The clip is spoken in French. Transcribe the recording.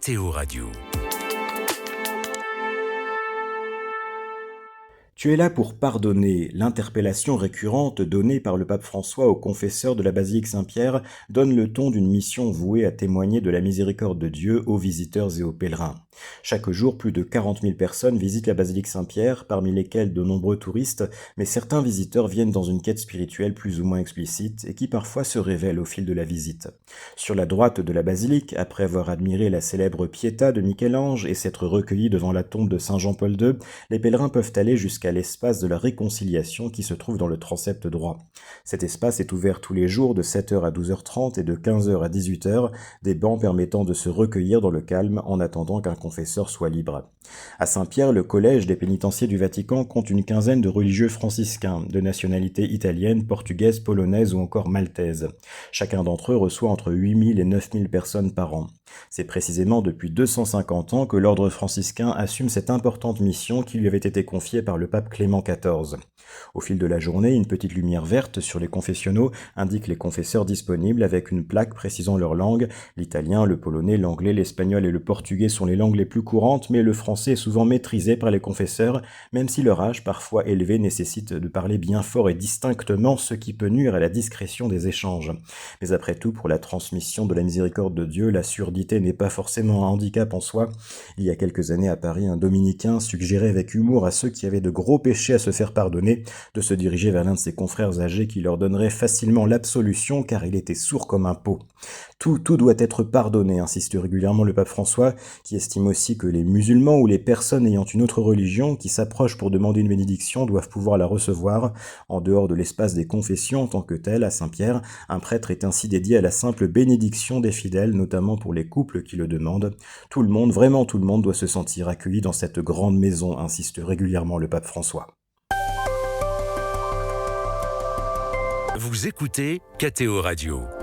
KTO Radio. Tu es là pour pardonner. L'interpellation récurrente donnée par le pape François aux confesseurs de la basilique Saint-Pierre donne le ton d'une mission vouée à témoigner de la miséricorde de Dieu aux visiteurs et aux pèlerins. Chaque jour, plus de 40 000 personnes visitent la basilique Saint-Pierre, parmi lesquelles de nombreux touristes, mais certains visiteurs viennent dans une quête spirituelle plus ou moins explicite et qui parfois se révèle au fil de la visite. Sur la droite de la basilique, après avoir admiré la célèbre Pietà de Michel-Ange et s'être recueillis devant la tombe de Saint Jean-Paul II, les pèlerins peuvent aller jusqu'à l'espace de la réconciliation qui se trouve dans le transept droit. Cet espace est ouvert tous les jours de 7h à 12h30 et de 15h à 18h, des bancs permettant de se recueillir dans le calme en attendant qu'un confesseur soit libre. À Saint-Pierre, le collège des pénitenciers du Vatican compte une quinzaine de religieux franciscains, de nationalité italienne, portugaise, polonaise ou encore maltaise. Chacun d'entre eux reçoit entre 8 000 et 9 000 personnes par an. C'est précisément depuis 250 ans que l'ordre franciscain assume cette importante mission qui lui avait été confiée par le pape Clément XIV. Au fil de la journée, une petite lumière verte sur les confessionnaux indique les confesseurs disponibles avec une plaque précisant leur langue. L'italien, le polonais, l'anglais, l'espagnol et le portugais sont les langues les plus courantes, mais le français est souvent maîtrisé par les confesseurs, même si leur âge, parfois élevé, nécessite de parler bien fort et distinctement, ce qui peut nuire à la discrétion des échanges. Mais après tout, pour la transmission de la miséricorde de Dieu, la surdité n'est pas forcément un handicap en soi. Il y a quelques années à Paris, un dominicain suggérait avec humour à ceux qui avaient de gros péchés à se faire pardonner de se diriger vers l'un de ses confrères âgés qui leur donnerait facilement l'absolution car il était sourd comme un pot. Tout doit être pardonné, insiste régulièrement le pape François, qui estime aussi que les musulmans ou les personnes ayant une autre religion qui s'approchent pour demander une bénédiction doivent pouvoir la recevoir. En dehors de l'espace des confessions en tant que tel, à Saint-Pierre, un prêtre est ainsi dédié à la simple bénédiction des fidèles, notamment pour les couples qui le demandent. Tout le monde, vraiment tout le monde, doit se sentir accueilli dans cette grande maison, insiste régulièrement le pape François. Vous écoutez KTO Radio.